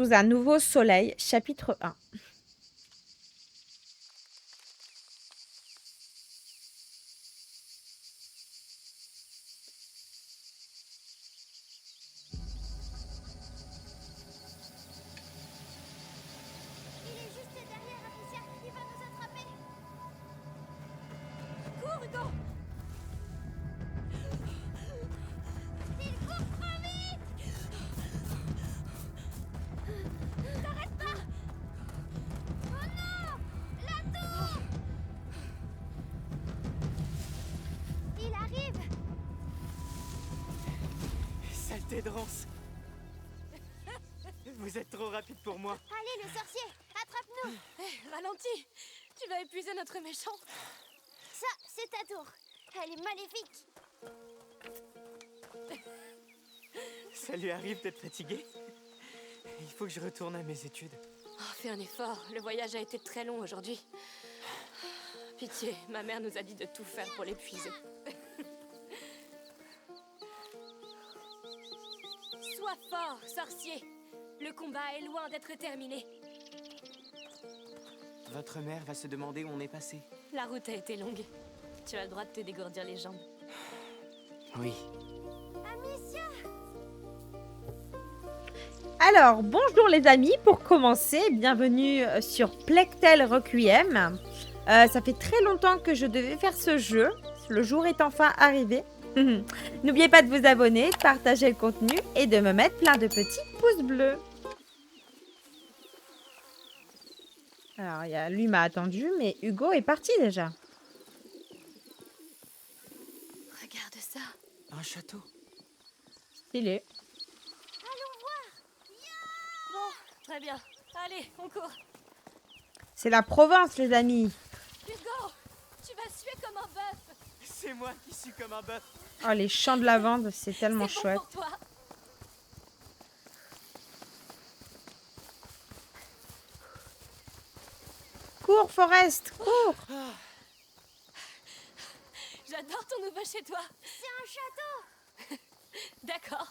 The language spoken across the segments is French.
sous un nouveau soleil, chapitre 1. Il est juste derrière, Amicia. Il va nous attraper. Cours, Hugo. Il court trop vite. T'arrêtes pas. Oh non, la tour. Il arrive. Saleté de rance. Vous êtes trop rapide pour moi. Allez, le sorcier, attrape-nous. Ralentis. Tu vas épuiser notre méchant. Ça, c'est ta tour. Elle est maléfique. Ça lui arrive d'être fatigué. Il faut que je retourne à mes études. Oh, fais un effort. Le voyage a été très long aujourd'hui. Pitié, ma mère nous a dit de tout faire pour l'épuiser. Sois fort, sorcier. Le combat est loin d'être terminé. Votre mère va se demander où on est passé. La route a été longue. Tu as le droit de te dégourdir les jambes. Oui. Amicia. Alors, bonjour les amis, pour commencer, bienvenue sur Plectel Requiem. Ça fait très longtemps que je devais faire ce jeu, le jour est enfin arrivé. N'oubliez pas de vous abonner, de partager le contenu et de me mettre plein de petits pouces bleus. Alors, lui m'a attendu, mais Hugo est parti déjà. Regarde ça. Un château. Stylé. Allons voir. Bon, très bien. Allez, on court. C'est la Provence, les amis. Hugo, tu vas suer comme un bœuf. C'est moi qui suis comme un bœuf. Oh, les champs de lavande, c'est tellement C'est bon chouette. pour toi. Cours, Forest, cours. J'adore ton nouveau chez toi. C'est un château. D'accord.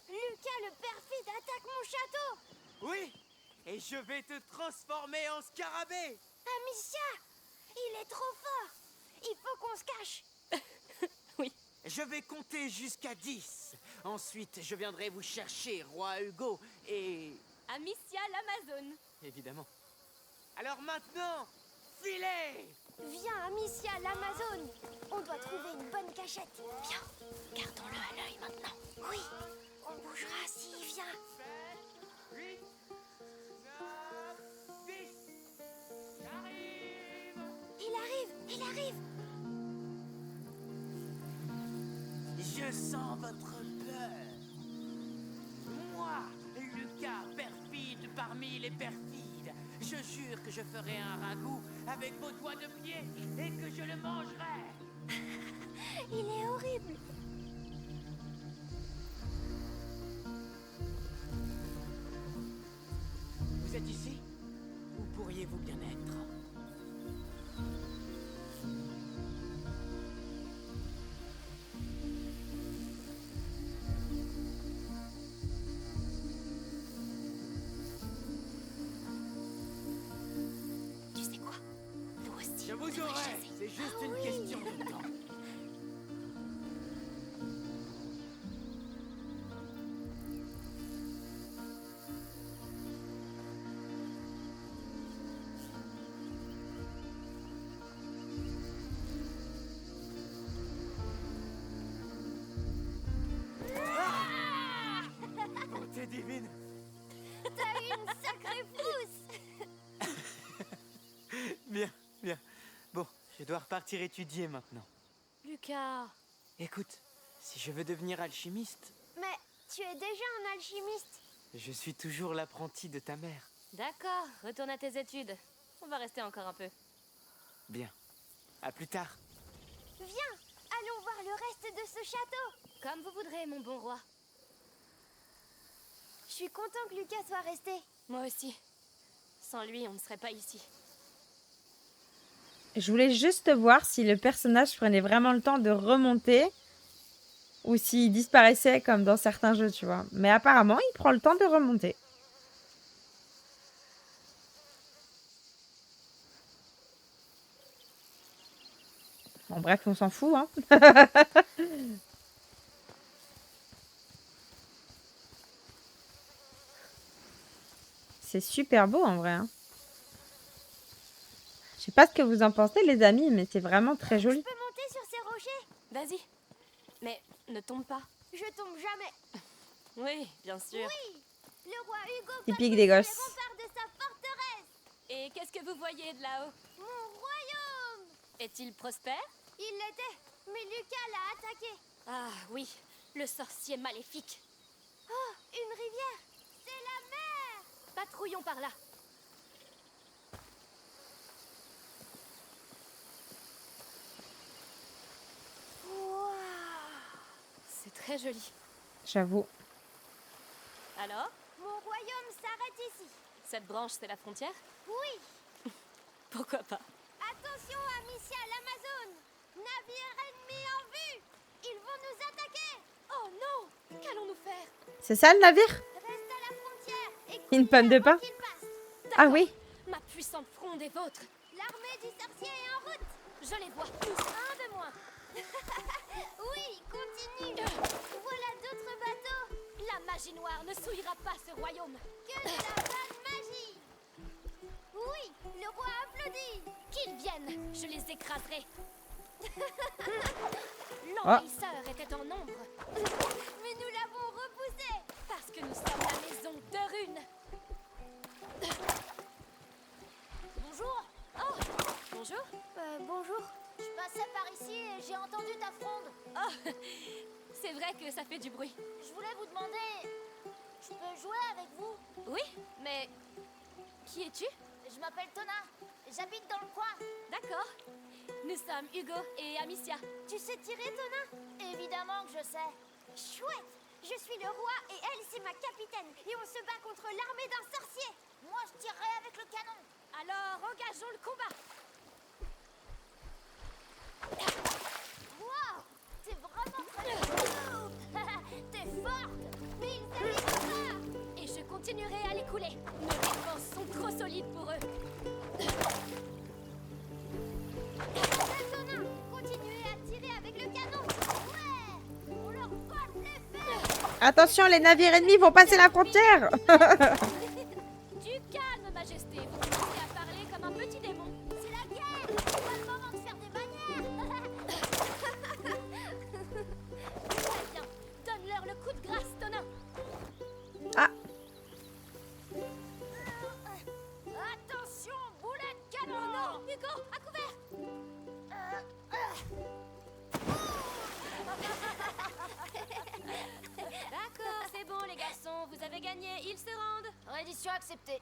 Lucas le perfide attaque mon château. Oui. Et je vais te transformer en scarabée. Amicia, il est trop fort. Il faut qu'on se cache. Oui. Je vais compter jusqu'à 10. Ensuite, je viendrai vous chercher, roi Hugo, et... Amicia l'Amazone. évidemment. Alors maintenant, filez! Viens, Amicia, l'Amazone. On doit trouver une bonne cachette. Viens, Gardons-le à l'œil maintenant. oui, on bougera s'il vient. 8, 9, 10. J'arrive! Il arrive. Je sens votre peur. Moi, Lucas, perfide parmi les perfides, je jure que je ferai un ragoût avec vos doigts de pied et que je le mangerai. Il est horrible. Vous êtes ici? Où pourriez-vous bien être? Tu sais quoi? Nous aussi. Je on vous devrait aurai. chasser. C'est juste Ah une oui. question de temps. Bonté divine. T'as une sacrée frousse. Bien, bien. Bon, je dois repartir étudier maintenant. Lucas. Écoute, si je veux devenir alchimiste, Mais tu es déjà un alchimiste. je suis toujours l'apprenti de ta mère. D'accord, retourne à tes études. On va rester encore un peu. Bien. À plus tard. Viens, allons voir le reste de ce château. Comme vous voudrez, mon bon roi. Je suis content que Lucas soit resté. Moi aussi. Sans lui, on ne serait pas ici. Je voulais juste voir si le personnage prenait vraiment le temps de remonter ou s'il disparaissait comme dans certains jeux, tu vois. Mais apparemment, il prend le temps de remonter. Bon, bref, on s'en fout, hein. C'est super beau en vrai, hein. Je sais pas ce que vous en pensez, les amis, mais c'est vraiment très joli. Je peux monter sur ces rochers? Vas-y. Mais ne tombe pas. Je tombe jamais. Oui, bien sûr. Oui, le roi Hugo Typique patrouille des sur les gosses. remparts de sa forteresse. Et qu'est-ce que vous voyez de là-haut? Mon royaume. Est-il prospère? Il l'était, mais Lucas l'a attaqué. Ah oui, le sorcier maléfique. Oh, une rivière. C'est la mer. Patrouillons par là. Waouh. C'est très joli. J'avoue. Alors, Mon royaume s'arrête ici. cette branche, c'est la frontière? Oui. Pourquoi pas? Attention, Amicia, l'Amazone. Navire ennemi en vue. Ils vont nous attaquer. Oh non! Qu'allons-nous faire? C'est ça le navire? Reste à la frontière et Une pomme de pain? qu'ils passent. Ah oui. Ma puissante fronde est vôtre. L'armée du sorcier est en route. Je les vois tous. Un de moins. Oui, continue. Voilà d'autres bateaux. La magie noire ne souillera pas ce royaume. Que de la bonne magie. Oui, le roi applaudit. Qu'ils viennent, je les écraserai. L'envahisseur était en nombre. Mais nous l'avons repoussé. Parce que nous sommes la maison de Rune. Bonjour. Oh, bonjour. Bonjour. Je passais par ici et j'ai entendu ta fronde. Oh, c'est vrai que ça fait du bruit. Je voulais vous demander, je peux jouer avec vous? Oui, mais qui es-tu? Je m'appelle Tona. J'habite dans le coin. D'accord. Nous sommes Hugo et Amicia. Tu sais tirer, Tona? Évidemment que je sais. Chouette. Je suis le roi et elle, c'est ma capitaine. Et on se bat contre l'armée d'un sorcier. Moi, je tirerai avec le canon. Alors, engageons le combat. Waouh! T'es vraiment très forte. T'es forte. Mais ils s'aiment comme ça. Et je continuerai à les couler. Nos défenses sont trop solides pour eux. Tona, continuez à tirer avec le canon. Ouais. On leur botte les fesses. Attention, les navires ennemis vont passer la frontière. Du calme, Majesté. Vous commencez à parler comme un petit démon. C'est la guerre. C'est pas le moment de faire des manières. Très bien. Donne-leur le coup de grâce, Tonin. Ah, Attention, boulet de canon. Oh non, Hugo, à couvert. D'accord, c'est bon, les garçons. Vous avez gagné. Ils se rendent. Reddition acceptée.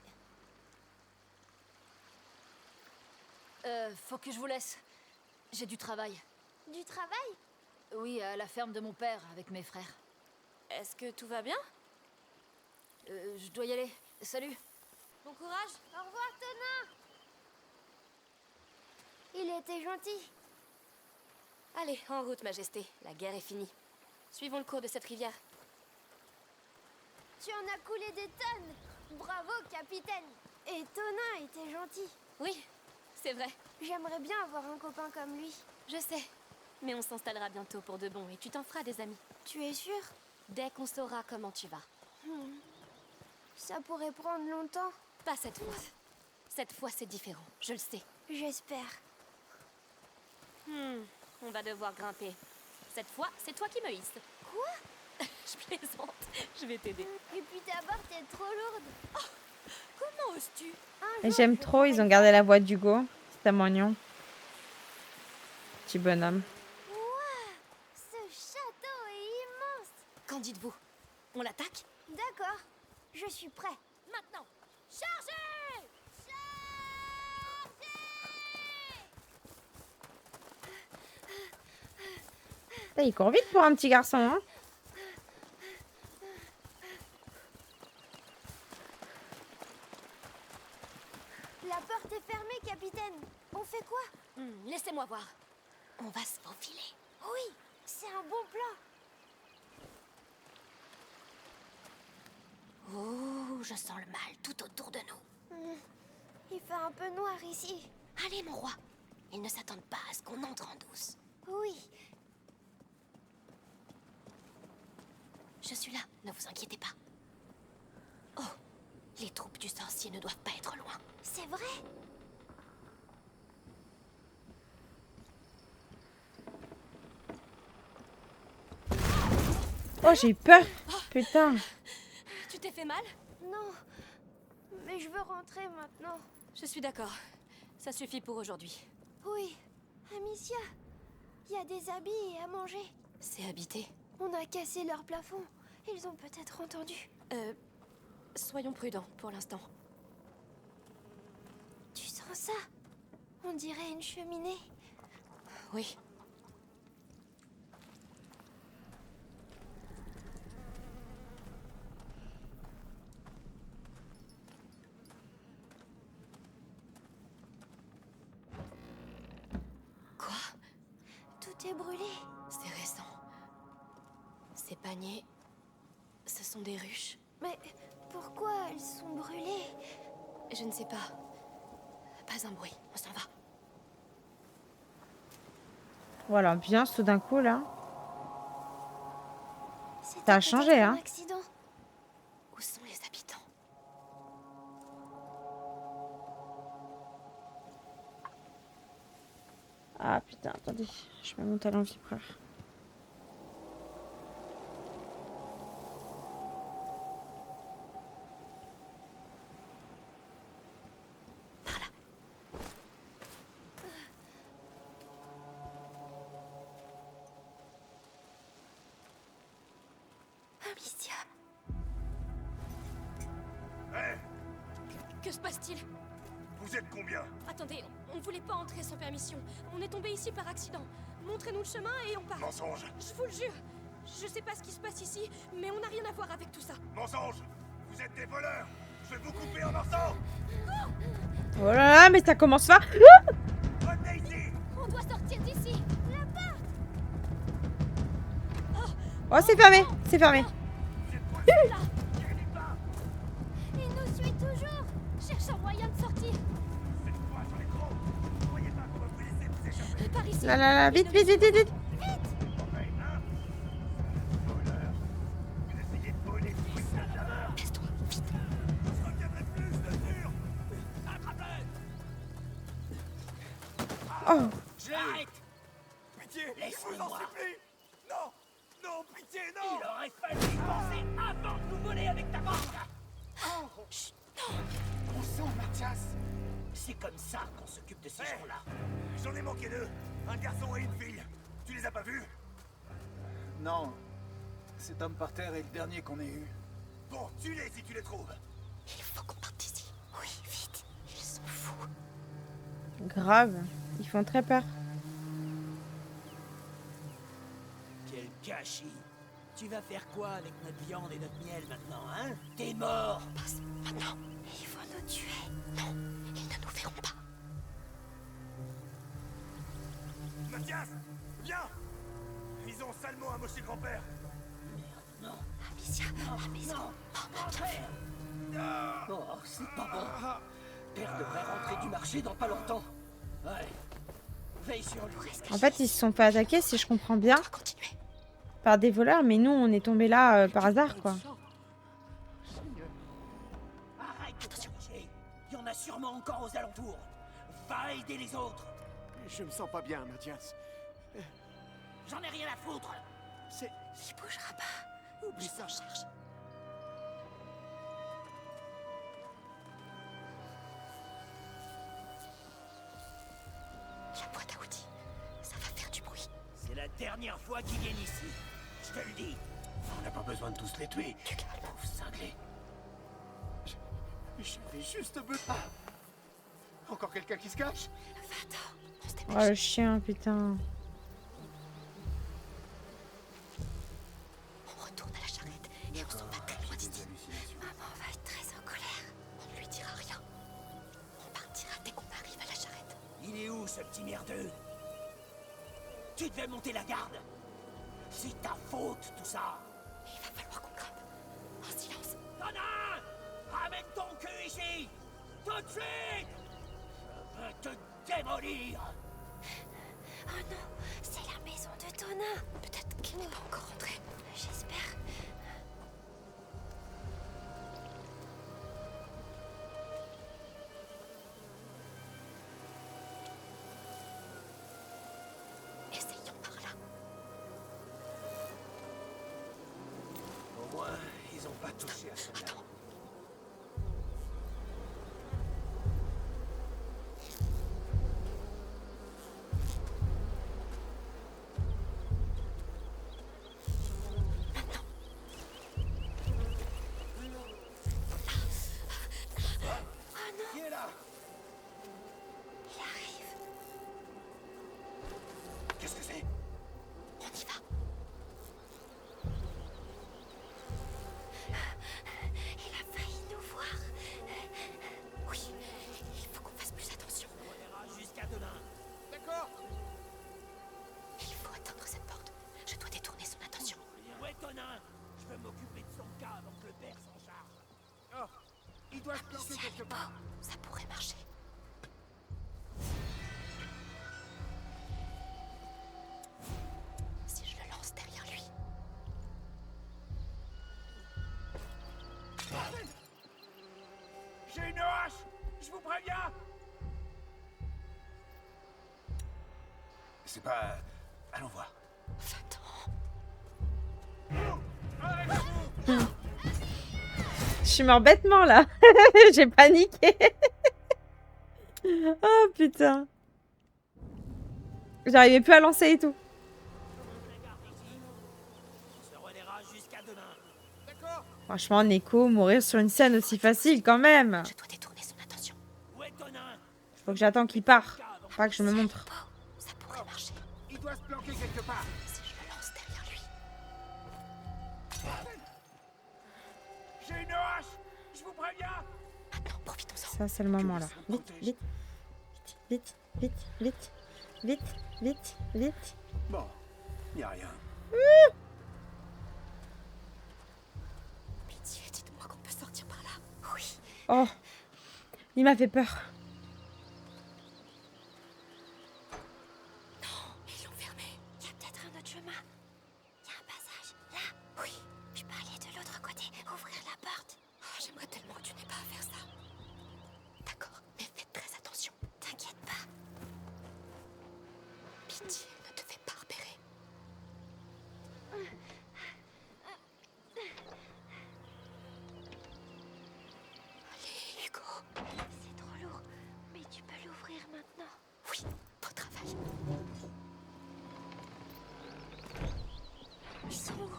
Faut que je vous laisse. J'ai du travail. Du travail? Oui, à la ferme de mon père, avec mes frères. Est-ce que tout va bien? Je dois y aller. Salut. Bon courage. Au revoir, Tona. Il était gentil. Allez, en route, Majesté. La guerre est finie. Suivons le cours de cette rivière. Tu en as coulé des tonnes. Bravo, capitaine. Et Tona était gentil. Oui, c'est vrai. J'aimerais bien avoir un copain comme lui. Je sais. Mais on s'installera bientôt pour de bon et tu t'en feras des amis. Tu es sûr? Dès qu'on saura comment tu vas. Ça pourrait prendre longtemps. Pas cette fois. Cette fois, c'est différent. Je le sais. J'espère. On va devoir grimper. Cette fois, c'est toi qui me hisse. Quoi? Je plaisante. Je vais t'aider. Et puis ta barre est trop lourde. Comment oses-tu? Un et jour, j'aime je trop, ils ont ferai gardé la voix d'Hugo. C'est tellement mignon. Petit bonhomme. ça. Ouah, ce château est immense. Qu'en dites-vous? On l'attaque? D'accord, je suis prêt. Maintenant. Chargez! Ah, il court vite pour un petit garçon, hein. La porte est fermée, capitaine. On fait quoi? Laissez-moi voir. On va se faufiler. Oui, c'est un bon plan. je sens le mal tout autour de nous. Il fait un peu noir ici. Allez, mon roi. Ils ne s'attendent pas à ce qu'on entre en douce. Oui. Je suis là, ne vous inquiétez pas. Oh, les troupes du sorcier ne doivent pas être loin. C'est vrai? Oh, j'ai eu peur. Putain. Tu t'es fait mal? Non. Mais je veux rentrer maintenant. Je suis d'accord. Ça suffit pour aujourd'hui. Oui. Amicia, il y a des habits et à manger. C'est habité. On a cassé leur plafond. Ils ont peut-être entendu. Soyons prudents pour l'instant. Tu sens ça? On dirait une cheminée. Oui. Quoi? Tout est brûlé. C'est récent. Ces paniers, ce sont des ruches. Mais pourquoi elles sont brûlées? Je ne sais pas. Pas un bruit, on s'en va. Voilà, bien tout d'un coup là. C'était Ça a peut-être changé, un hein. accident. Où sont les habitants? Ah putain, attendez. Je mets mon talon vibreur. Par là. Amicia. Hé, Que se passe-t-il? vous êtes combien? Attendez, on ne voulait pas entrer sans permission. On est tombé ici par accident. Montrez-nous le chemin et on part. Mensonge! Je vous le jure. Je sais pas ce qui se passe ici, mais on n'a rien à voir avec tout ça. Mensonge! Vous êtes des voleurs! Je vais vous couper en morceaux! Oh là là, mais ça commence pas. Revenez ici! On doit sortir d'ici. Là-bas. Oh, c'est fermé. C'est fermé. Il nous suit toujours. Cherche un moyen de sortir. Cette fois, j'en ai trop! Vous croyez pas qu'on va vous laisser vous échapper? Par ici. Là là là, vite, vite, vite, vite, vite. Ouais, hein? Voleurs! Vous essayez de voler des trucs de la Laisse-toi, vite. Je reviendrai plus, je te jure! Attrapez! Oh, J'arrête. Pitié! Je Laisse-moi. vous en supplie! Non! Non, pitié, non! Il aurait fallu y penser avant de nous voler avec ta bande. Chut! Où sont Mathias? C'est comme ça qu'on s'occupe de ces Hey, gens-là. J'en ai manqué deux! Un garçon et une fille! Tu les as pas vus? Non. Cet homme par terre est le dernier qu'on ait eu. Bon, tue-les si tu les trouves! Il faut qu'on parte d'ici. Oui, vite. Ils sont fous. grave. Ils font très peur. Quel gâchis. Tu vas faire quoi avec notre viande et notre miel maintenant, hein? T'es mort. Passe maintenant. Ils vont nous tuer. Non, ils ne nous verront pas. Mathias! Viens! Ils ont salement amoché grand-père! Non. Amicia, à la maison. Mon frère. Oh, c'est pas bon. Père devrait rentrer du marché dans pas longtemps. Ouais. Veille sur lui. En fait, ils se sont fait attaquer, si je comprends bien, On va continuer. par des voleurs, mais nous, on est tombés là par hasard, quoi. Arrête de t'engager. Il y en a sûrement encore aux alentours. Va aider les autres. Je me sens pas bien, Mathias. J'en ai rien à foutre. C'est... Il bougera pas. Oublie ça. Cherche. La boîte à outils. Ça va faire du bruit. C'est la dernière fois qu'ils viennent ici. Je te le dis. On n'a pas besoin de tous les tuer. Tu calmes, pauvre cinglé. J'avais juste besoin... Encore quelqu'un qui se cache? Va-t'en. On se Oh, dépêche. le chien, putain. On retourne à la charrette et on s'en va très loin d'ici. Maman va être très en colère. On ne lui dira rien. On partira dès qu'on arrive à la charrette. Il est où ce petit merdeux? Tu devais monter la garde. C'est ta faute tout ça. Il va falloir qu'on grimpe. En silence. Donna! Tout de suite! Je veux te démolir! Oh non, c'est la maison de Tonin. Peut-être qu'il n'est pas encore rentré. J'espère. Essayons par là. Au moins, ils ont pas touché à cela. Qui est là? Il arrive. Qu'est-ce que c'est? On y va. Il a failli nous voir. Oui, il faut qu'on fasse plus attention. On ira jusqu'à demain. D'accord. Il faut atteindre cette porte. Je dois détourner son attention. Où est Tonin? Je veux m'occuper de son cas avant que le père s'en charge. Oh, il doit se planquer Si elle quelque est part. pas, ça pourrait marcher. Si je le lance derrière lui. J'ai une hache. Je vous préviens. C'est pas... Allons voir. Va-t'en. Arrêtez-vous. Je suis mort bêtement là. J'ai paniqué. Oh putain. J'arrivais plus à lancer et tout. On se relaiera jusqu'à demain. D'accord. Franchement, Neko, mourir sur une scène aussi facile quand même. Je dois détourner son attention. Où est Tonin? Faut que j'attends qu'il part. Pas que je me montre. Ça pourrait marcher. Il doit se planquer quelque part. Si je le lance derrière lui. J'ai une hache. Je vous préviens. Maintenant, profitons-en. Ça, c'est le moment là. Vite, vite. Vite, vite, vite. Vite, vite, vite. Bon, y a rien. Pitié, dites-moi qu'on peut sortir par là. Oui. Oh. Il m'a fait peur. Ils l'ont fermé. Il y a peut-être un autre chemin. Il y a un passage. Là. Oui. Je peux aller de l'autre côté. Ouvrir la porte. Oh, j'aimerais tellement que tu n'aies pas à faire ça. D'accord, mais faites très attention. T'inquiète pas. Pitié, ne te fais pas repérer. Allez, Hugo. C'est trop lourd. Mais tu peux l'ouvrir maintenant. Oui, beau travail. Ils sont où?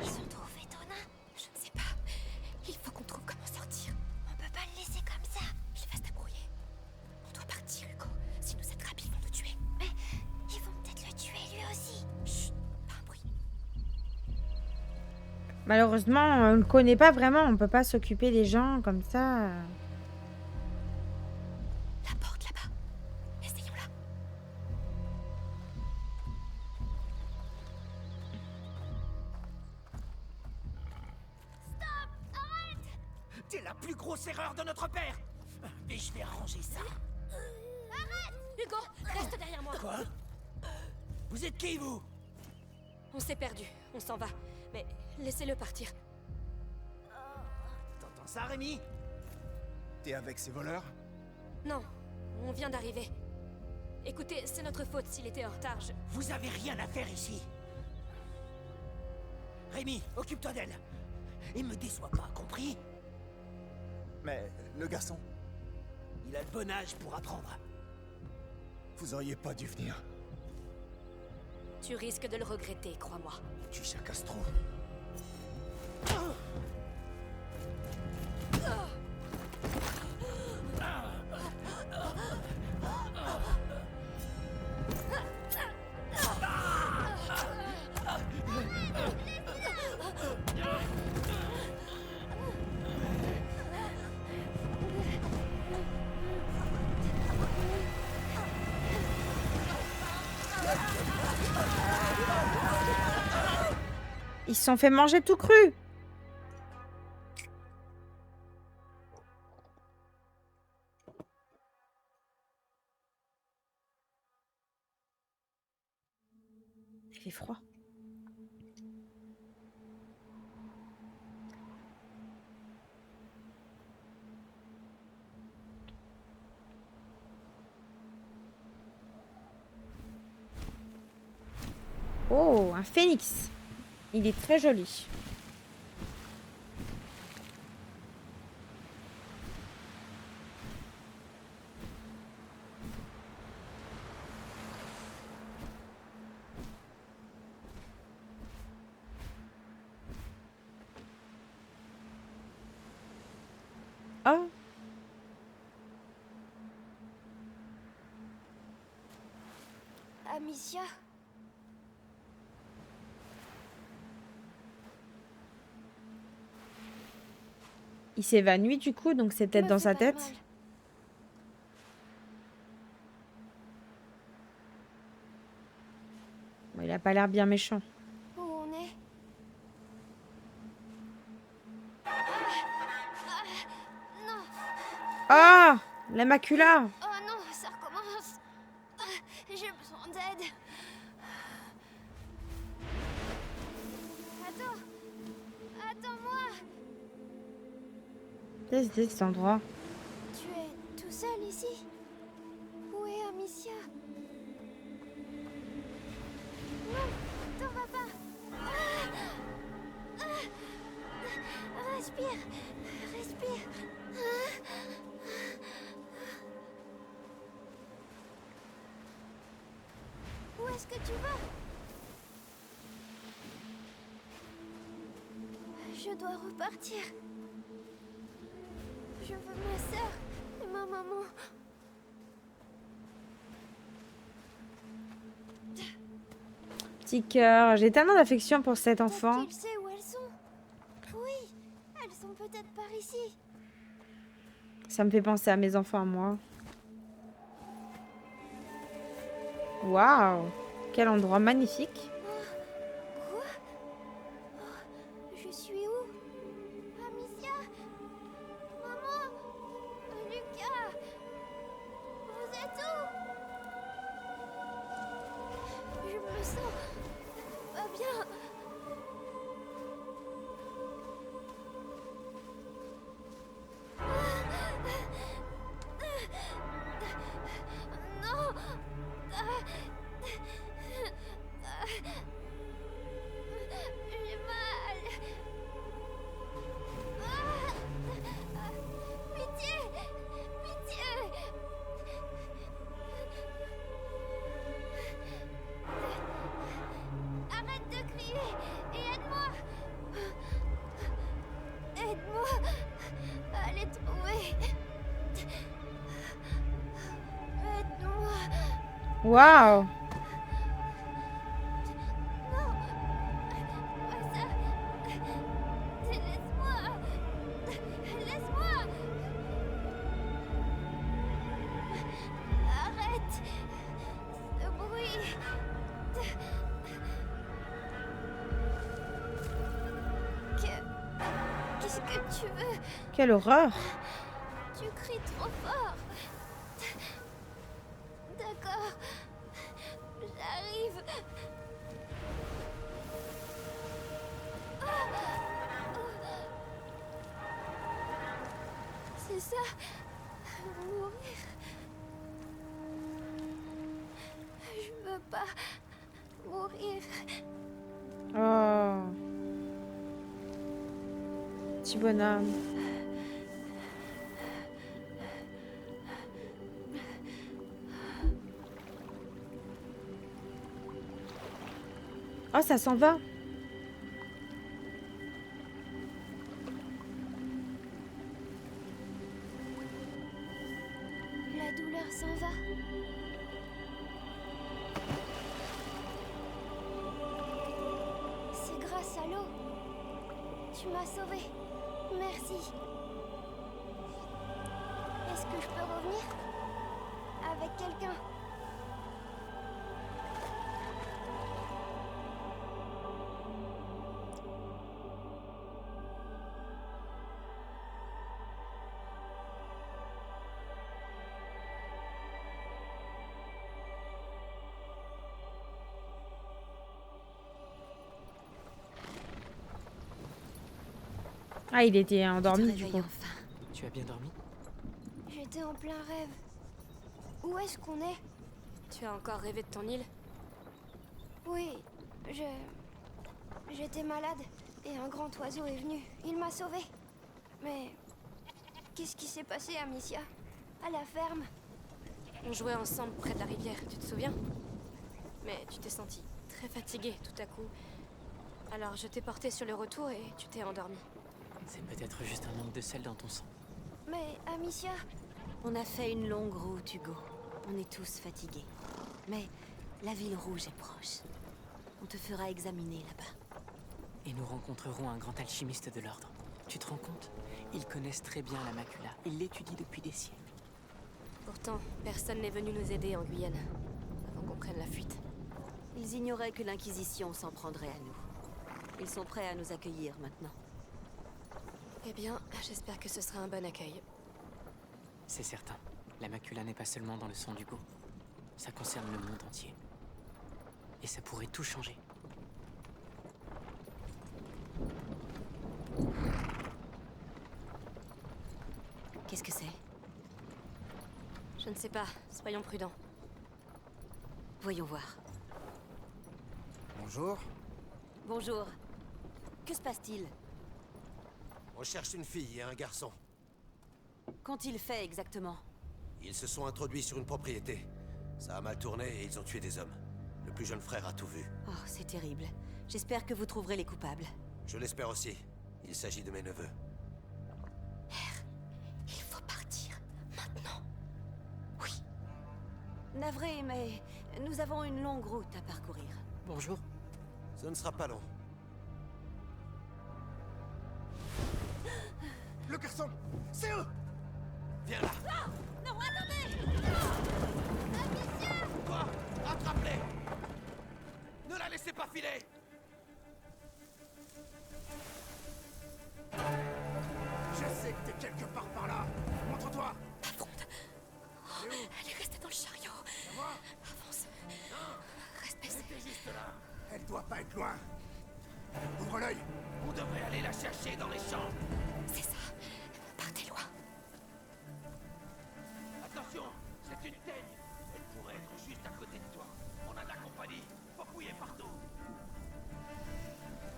Ils ont trouvé Tonin? Je ne sais pas. Il faut qu'on trouve comment sortir. On peut pas le laisser comme ça. Il va se débrouiller. On doit partir, Hugo. Si nous attrapent, ils vont nous tuer. Mais ils vont peut-être le tuer lui aussi. Chut, pas un bruit. Malheureusement, on le connaît pas vraiment. On peut pas s'occuper des gens comme ça. La porte là-bas. Essayons-la. C'est la plus grosse erreur de notre père. Mais je vais arranger ça. Hugo, reste derrière moi. Quoi? Vous êtes qui, vous? On s'est perdu, on s'en va. Mais laissez-le partir. T'entends ça, Rémi? T'es avec ces voleurs? Non, on vient d'arriver. Écoutez, c'est notre faute s'il était en retard. Vous avez rien à faire ici. Rémi, occupe-toi d'elle. Et me déçois pas, compris? Mais le garçon, Il a le bon âge pour apprendre. vous auriez pas dû venir. Tu risques de le regretter, crois-moi. Kisha Castro. Ils se sont fait manger tout cru. fait froid. Oh, un phénix. Il est très joli. Oh, Amicia. il s'évanouit du coup, donc c'est peut-être Me dans fais sa pas tête. mal. Bon, il a pas l'air bien méchant. Où on est? Non. Ah, la macula. Oh non, ça recommence. J'ai besoin d'aide. Attends. Attends-moi. Qu'est-ce que c'est cet endroit? Tu es tout seul ici? Où est Amicia? Non, t'en vas pas. Respire. Respire. Où est-ce que tu vas? Je dois repartir. Je veux ma sœur et ma maman. Petit cœur. J'ai tellement d'affection pour cet Peut-être enfant. qu'il sait où elles sont. Oui, elles sont peut-être par ici. Ça me fait penser à mes enfants à moi. Waouh, quel endroit magnifique. Quoi? Oh, je suis où? Amicia? Maman? Lucas? Vous êtes où? Je me sens pas bien. Non! J'ai mal. Pitié! Pitié! Arrête de crier et aide-moi! Aide-moi à les trouver! Aide-moi! Waouh. Non! Pas ça! Laisse-moi! Laisse-moi! Arrête! Ce bruit! Qu'est-ce que tu veux? Quelle horreur. Tu cries trop fort. D'accord. J'arrive. C'est ça. Mourir. Je veux pas mourir. Oh. Petit bonhomme. Oh, ça s'en va. La douleur s'en va. C'est grâce à l'eau. Tu m'as sauvée. Merci. Est-ce que je peux revenir? Avec quelqu'un? Ah, il était Tu te endormi du réveilles coup. enfin. Tu as bien dormi? J'étais en plein rêve. Où est-ce qu'on est? Tu as encore rêvé de ton île? Oui, j'étais malade et un grand oiseau est venu. Il m'a sauvée. Mais qu'est-ce qui s'est passé, Amicia? À la ferme? On jouait ensemble près de la rivière, tu te souviens? Mais tu t'es senti très fatiguée tout à coup. Alors je t'ai porté sur le retour et tu t'es endormi. C'est peut-être juste un manque de sel dans ton sang. Mais Amicia, On a fait une longue route, Hugo. On est tous fatigués. Mais la ville rouge est proche. On te fera examiner là-bas. Et nous rencontrerons un grand alchimiste de l'ordre. Tu te rends compte? Ils connaissent très bien la macula. Ils l'étudient depuis des siècles. Pourtant, personne n'est venu nous aider en Guyane, avant qu'on prenne la fuite. Ils ignoraient que l'Inquisition s'en prendrait à nous. Ils sont prêts à nous accueillir maintenant. Eh bien, j'espère que ce sera un bon accueil. C'est certain. La macula n'est pas seulement dans le sang d'Hugo. Ça concerne le monde entier. Et ça pourrait tout changer. Qu'est-ce que c'est? Je ne sais pas, soyons prudents. Voyons voir. Bonjour. Bonjour. Que se passe-t-il? On cherche une fille et un garçon. Qu'ont-ils fait exactement? Ils se sont introduits sur une propriété. Ça a mal tourné et ils ont tué des hommes. Le plus jeune frère a tout vu. Oh, c'est terrible. J'espère que vous trouverez les coupables. Je l'espère aussi. Il s'agit de mes neveux. Il faut partir. Maintenant. Oui. Navré, mais nous avons une longue route à parcourir. Bonjour. Ce ne sera pas long. Le garçon! C'est eux! Viens là. non, attendez! Quoi? Attrape-les! Ne la laissez pas filer! Je sais que t'es quelque part par là. Montre-toi! Elle est restée dans le chariot. Avance. Reste baissé. T'es juste là. Elle doit pas être loin. Ouvre l'œil. On devrait aller la chercher dans les champs. C'est ça. Partez loin. Attention, c'est une teigne. Elle pourrait être juste à côté de toi. On a de la compagnie. Faut fouiller partout.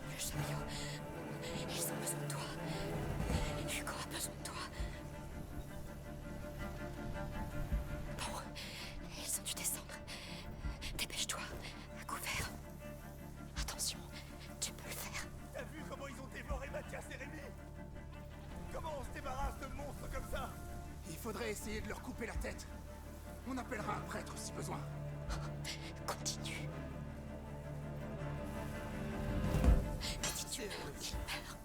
Le chariot. Ils ont besoin de toi. Hugo a besoin de toi. Bon, ils ont dû descendre. Dépêche-toi. À couvert. Attention, tu peux le faire. T'as vu comment ils ont dévoré Mathias et Rémi? Comment on se débarrasse de monstres comme ça? Il faudrait essayer de leur couper la tête. On appellera un prêtre si besoin. Continue. Mais si tu veux, il meurt.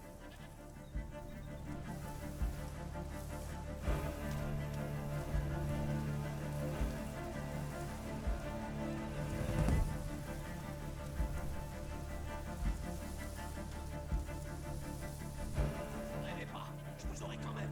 Rêvez pas, je vous aurai quand même.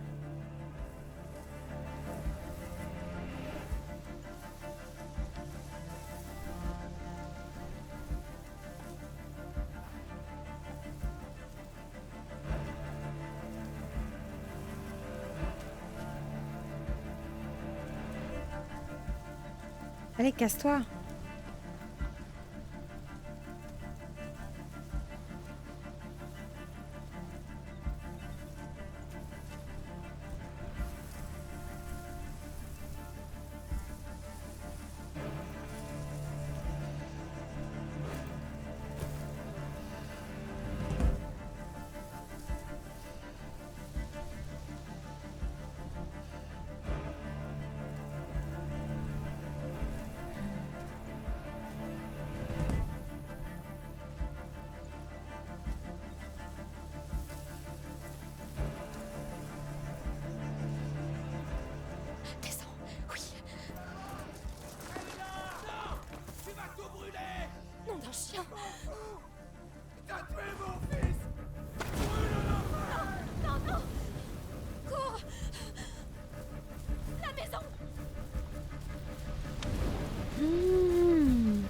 Allez, casse-toi. Descends. Oui. Tu vas tout brûler! Nom d'un chien. T'as tué mon fils! Cours. La maison. Mmh.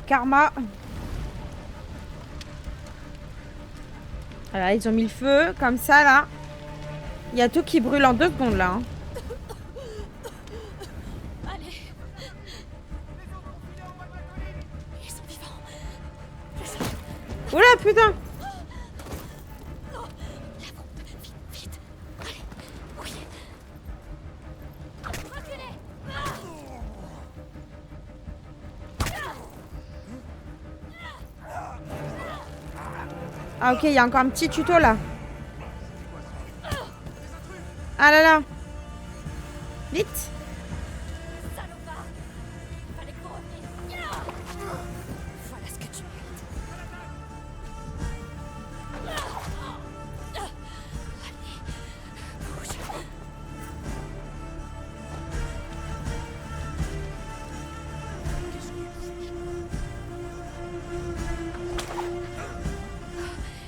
karma. Voilà, ils ont mis le feu, comme ça, là. Il y a tout qui brûle en 2 secondes, là. Hein. Allez. Ils sont vivants. Oula, putain! Vite. Allez. Oui. Reculez. Ah, ok, il y a encore un petit tuto, là. Ah là là. Vite. Salopard. Fallait que vous reveniez. Voilà ce que tu mérites. Allez. Bouge.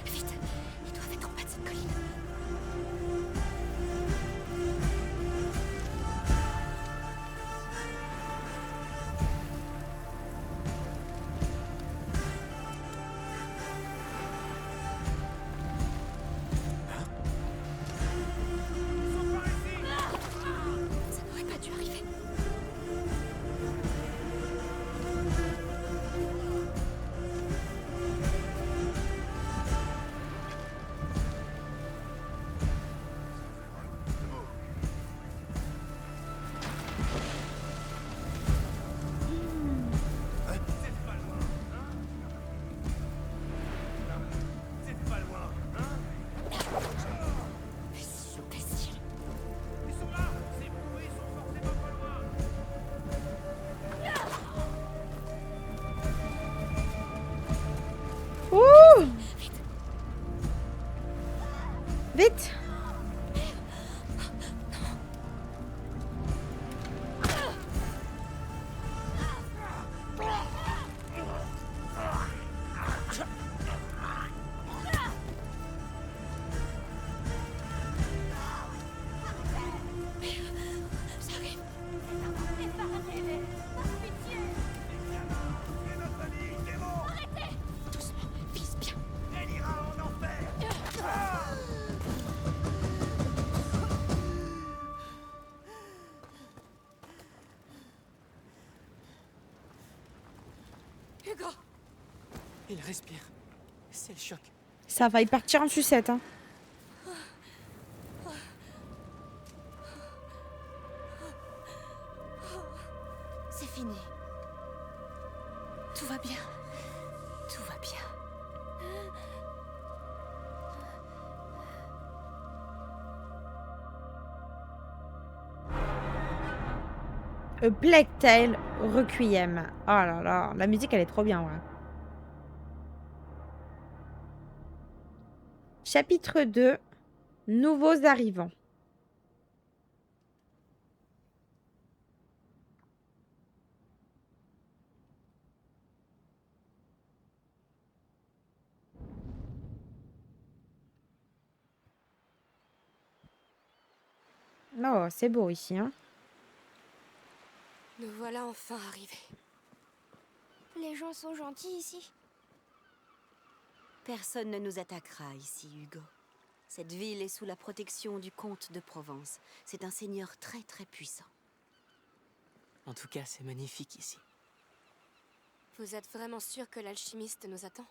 Vite. Ils doivent être en bas de cette colline. Ça n'aurait pas dû arriver. C'est pas loin, hein? Imbécile. Ils sont là! C'est vous, ils sont forcément pas loin! Ouh! Vite! Ça arrive. C'est notre famille, démon! Doucement. Vise bien. Elle ira en enfer! Hugo. Il respire. C'est le choc. Ça va y partir en sucette, hein. C'est fini. Tout va bien. Tout va bien. A Plague Tale Requiem. Oh là là, la musique elle est trop bien, ouais. Chapitre 2. Nouveaux arrivants. Oh, c'est beau ici, hein. Nous voilà enfin arrivés. Les gens sont gentils ici. Personne ne nous attaquera ici, Hugo. Cette ville est sous la protection du comte de Provence. C'est un seigneur très très puissant. En tout cas, c'est magnifique ici. Vous êtes vraiment sûr que l'alchimiste nous attend?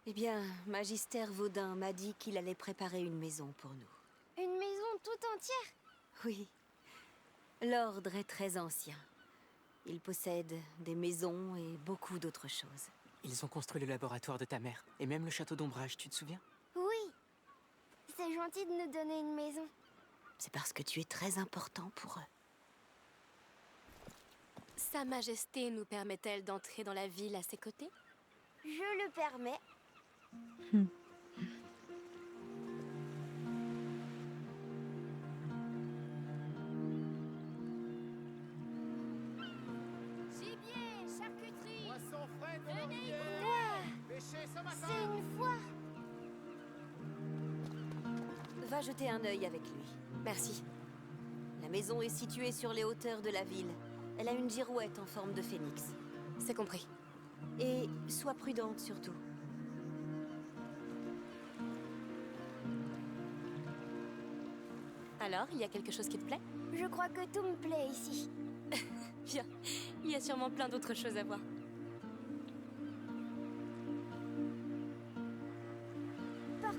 Eh bien, Magister Vaudin m'a dit qu'il allait préparer une maison pour nous. Une maison tout entière. Oui. L'ordre est très ancien. Il possède des maisons et beaucoup d'autres choses. Ils ont construit le laboratoire de ta mère, et même le château d'ombrage, tu te souviens? Oui. C'est gentil de nous donner une maison. C'est parce que tu es très important pour eux. Sa Majesté nous permet-elle d'entrer dans la ville à ses côtés? Je le permets. Gibier, charcuterie. Poisson frais de Venez l'Orière. Pêché ce matin. C'est une fois. Va jeter un œil avec lui. Merci. La maison est située sur les hauteurs de la ville. Elle a une girouette en forme de phénix. C'est compris. Et sois prudente surtout. Alors, il y a quelque chose qui te plaît? Je crois que tout me plaît ici. Bien, il y a sûrement plein d'autres choses à voir.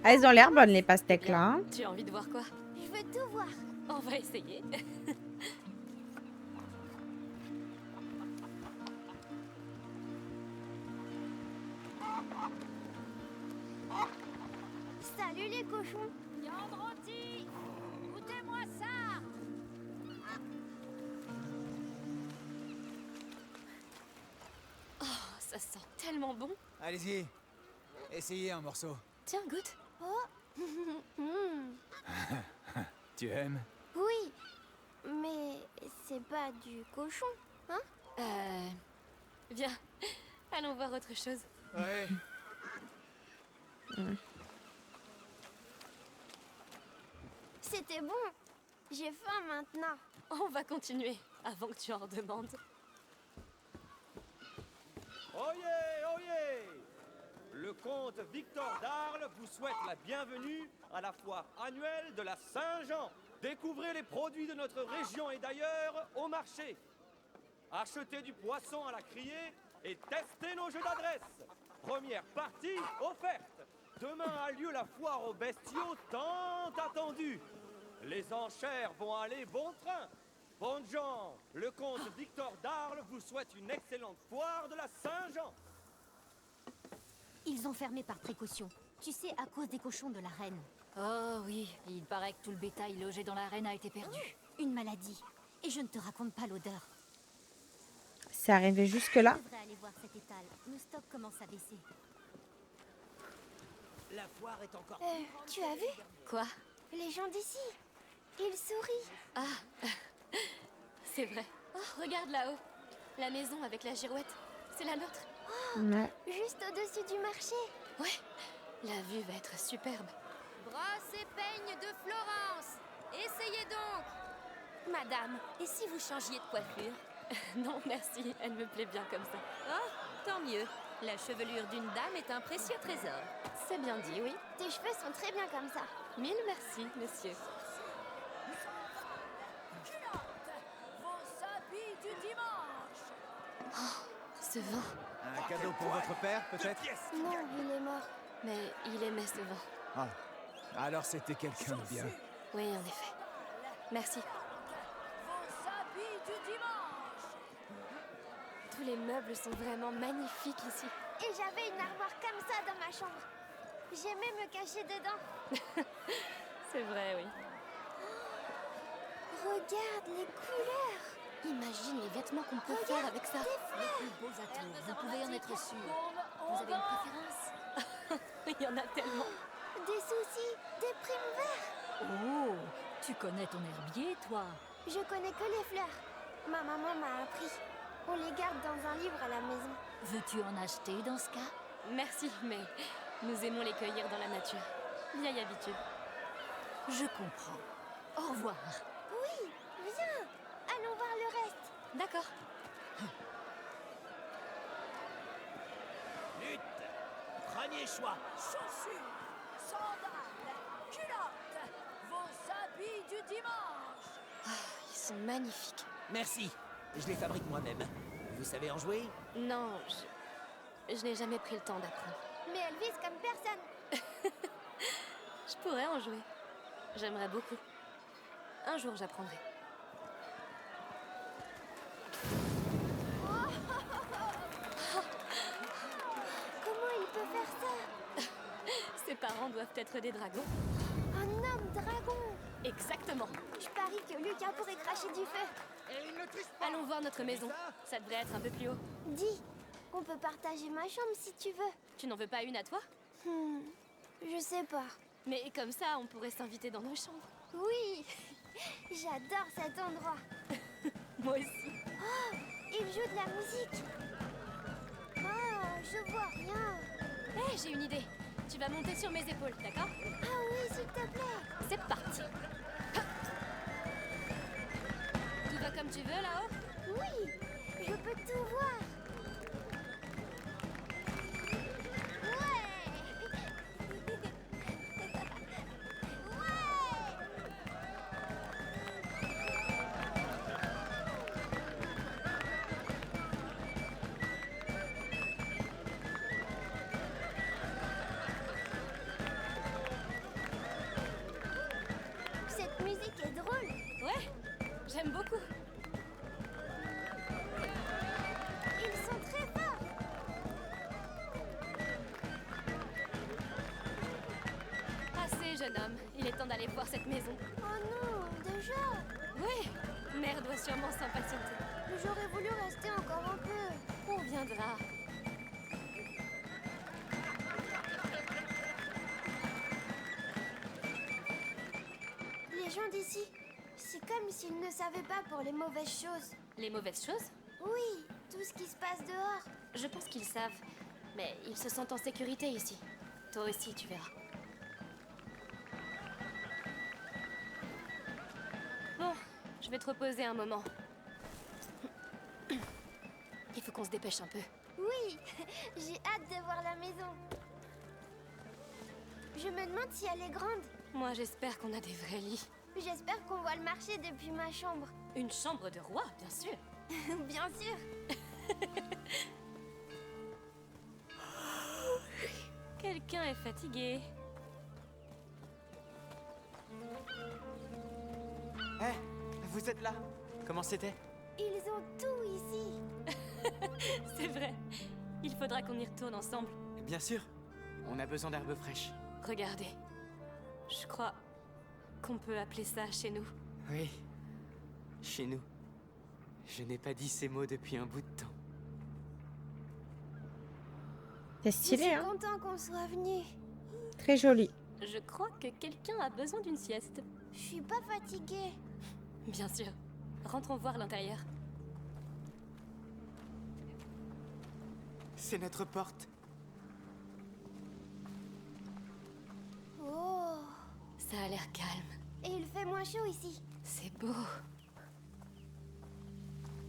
Elles ont l'air bonnes, les pastèques, là. Hein. Tu as envie de voir quoi? Je veux tout voir. On va essayer. Salut les cochons. Viande rôtie. Goûtez-moi ça. Oh, ça sent tellement bon. Allez-y, essayez un morceau. Tiens, goûte. Tu aimes? Oui, mais c'est pas du cochon, hein? Viens, allons voir autre chose. Ouais. C'était bon. J'ai faim maintenant. On va continuer avant que tu en redemandes. Oyez, oyez! Le comte Victor d'Arles vous souhaite la bienvenue à la foire annuelle de la Saint-Jean. Découvrez les produits de notre région et d'ailleurs au marché. Achetez du poisson à la criée et testez nos jeux d'adresse. Première partie offerte. Demain a lieu la foire aux bestiaux tant attendue. Les enchères vont aller bon train. Bonnes gens, le comte Victor d'Arles vous souhaite une excellente foire de la Saint-Jean. Ils ont fermé par précaution. Tu sais, à cause des cochons de la reine. Oh oui, il paraît que tout le bétail logé dans l'arène a été perdu. Une maladie. Et je ne te raconte pas l'odeur. C'est arrivé jusque-là. Je devrais aller voir cet étal. Nos stocks commencent à baisser. La foire est encore... Tu as vu? Quoi? Les gens d'ici. Ils sourient. Ah, c'est vrai. Oh, regarde là-haut. La maison avec la girouette. C'est la nôtre. Ouais. Juste au-dessus du marché. Ouais, la vue va être superbe. Brosse et peigne de Florence. Essayez donc. Madame, et si vous changiez de coiffure? Non, merci, elle me plaît bien comme ça. Oh, tant mieux. La chevelure d'une dame est un précieux trésor. C'est bien dit, oui. Tes cheveux sont très bien comme ça. Mille merci, monsieur. Vos habits du dimanche. Ce vin. Un cadeau pour votre père, peut-être? Non, il est mort. Mais il aimait ce vin. Ah, alors c'était quelqu'un de bien. Oui, en effet. Merci. Vos habits du dimanche. Tous les meubles sont vraiment magnifiques ici. Et j'avais une armoire comme ça dans ma chambre. J'aimais me cacher dedans. C'est vrai, oui. Regarde les couleurs. Imagine les vêtements qu'on peut faire avec ça. Les plus beaux atours, vous pouvez en être sûr. Vous avez une préférence? Il y en a tellement. Des soucis, des primes verts. Oh, tu connais ton herbier, toi? Je connais que les fleurs. Ma maman m'a appris. On les garde dans un livre à la maison. Veux-tu en acheter dans ce cas? Merci, mais nous aimons les cueillir dans la nature. Vieille habitude. Je comprends. Au revoir. Oui, viens. Allons voir le reste. D'accord. Lutte. Premier choix. Chaussures, sandales, culottes. Vos habits du dimanche. Ils sont magnifiques. Merci. Je les fabrique moi-même. Vous savez en jouer? Non, je n'ai jamais pris le temps d'apprendre. Mais elle vise comme personne. Je pourrais en jouer. J'aimerais beaucoup. Un jour, j'apprendrai. Comment il peut faire ça? Ses parents doivent être des dragons. Un homme dragon. Exactement. Je parie que Lucas pourrait cracher du feu. Et il ne triche pas. Allons voir notre maison. Ça devrait être un peu plus haut. Dis, on peut partager ma chambre si tu veux. Tu n'en veux pas une à toi? Je sais pas. Mais comme ça, on pourrait s'inviter dans nos chambres. Oui, j'adore cet endroit. Moi aussi. Oh, il joue de la musique. Oh, je vois rien. Hé, j'ai une idée. Tu vas monter sur mes épaules, d'accord? Ah oui, s'il te plaît. C'est parti. Tout va comme tu veux là-haut? Oui, je peux tout voir. maison. Oh non, déjà? Oui, Mère doit sûrement s'impatienter. Mais j'aurais voulu rester encore un peu. On viendra. Les gens d'ici, c'est comme s'ils ne savaient pas pour les mauvaises choses. Les mauvaises choses? Oui, tout ce qui se passe dehors. Je pense qu'ils savent. Mais ils se sentent en sécurité ici. Toi aussi, tu verras. Bon, je vais te reposer un moment. Il faut qu'on se dépêche un peu. Oui, j'ai hâte de voir la maison. Je me demande si elle est grande. Moi, j'espère qu'on a des vrais lits. J'espère qu'on voit le marché depuis ma chambre. Une chambre de roi, bien sûr. Bien sûr. Quelqu'un est fatigué. Eh, vous êtes là? Comment c'était? Ils ont tout ici. C'est vrai. Il faudra qu'on y retourne ensemble. Bien sûr. On a besoin d'herbes fraîches. Regardez. Je crois qu'on peut appeler ça chez nous. Oui. Chez nous. Je n'ai pas dit ces mots depuis un bout de temps. C'est Je stylé, suis hein? content qu'on soit venus. Très joli. Je crois que quelqu'un a besoin d'une sieste. Je suis pas fatiguée. Bien sûr. Rentrons voir l'intérieur. C'est notre porte. Oh. Ça a l'air calme. Et il fait moins chaud ici. C'est beau.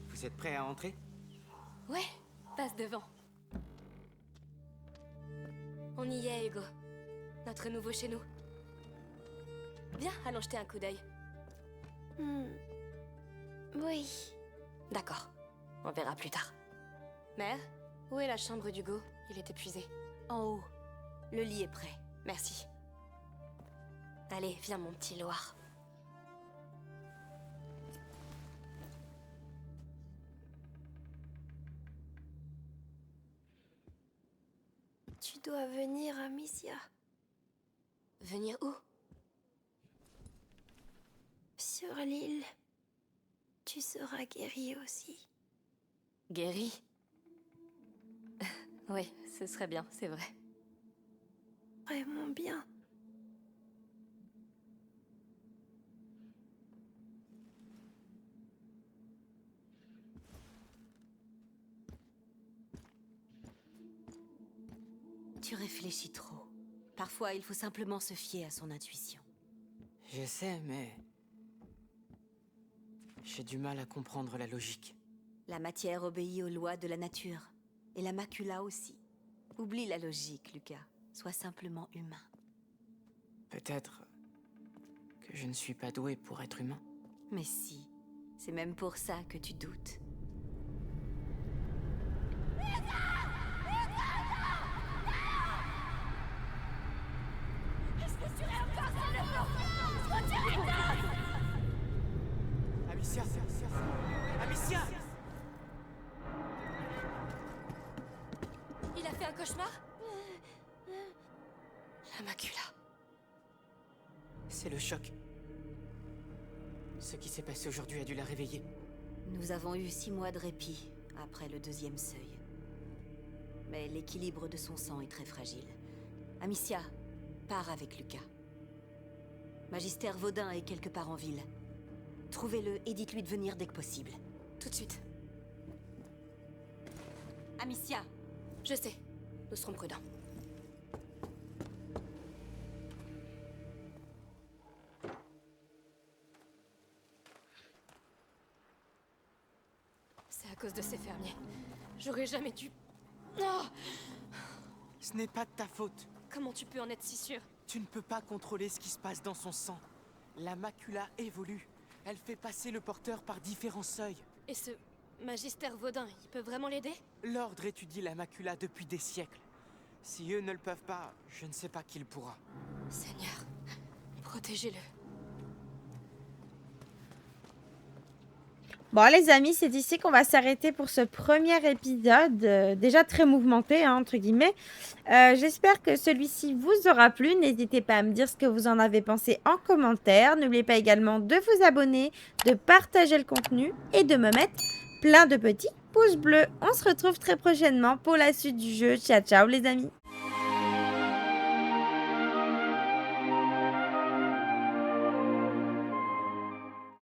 Vous êtes prêts à entrer? Ouais, passe devant. On y est, Hugo. Notre nouveau chez nous. Viens, allons jeter un coup d'œil. Oui. D'accord. On verra plus tard. Mère, où est la chambre d'Hugo? Il est épuisé. En haut. Le lit est prêt. Merci. Allez, viens mon petit Loir. Tu dois venir, Amicia. Venir où? Sur l'île. Tu seras guérie aussi. Guéri? Oui, ce serait bien, c'est vrai. Vraiment bien. Tu réfléchis trop. Parfois, il faut simplement se fier à son intuition. Je sais, mais... j'ai du mal à comprendre la logique. La matière obéit aux lois de la nature. Et la macula aussi. Oublie la logique, Lucas. Sois simplement humain. Peut-être que je ne suis pas doué pour être humain. Mais si. C'est même pour ça que tu doutes. Amicia! Amicia! Il a fait un cauchemar? La macula. C'est le choc. Ce qui s'est passé aujourd'hui a dû la réveiller. Nous avons eu 6 mois de répit après le 2e seuil. Mais l'équilibre de son sang est très fragile. Amicia, pars avec Lucas. Magister Vaudin est quelque part en ville. Trouvez-le et dites-lui de venir dès que possible. Tout de suite. Amicia! Je sais. Nous serons prudents. C'est à cause de ces fermiers. J'aurais jamais dû... Oh! Ce n'est pas de ta faute. Comment tu peux en être si sûr? Tu ne peux pas contrôler ce qui se passe dans son sang. La macula évolue. Elle fait passer le porteur par différents seuils. Et ce Magister Vaudin, il peut vraiment l'aider? L'ordre étudie la macula depuis des siècles. Si eux ne le peuvent pas, je ne sais pas qui le pourra. Seigneur, protégez-le. Bon, les amis, c'est ici qu'on va s'arrêter pour ce premier épisode, déjà très mouvementé, hein, entre guillemets. J'espère que celui-ci vous aura plu. N'hésitez pas à me dire ce que vous en avez pensé en commentaire. N'oubliez pas également de vous abonner, de partager le contenu et de me mettre plein de petits pouces bleus. On se retrouve très prochainement pour la suite du jeu. Ciao, ciao les amis.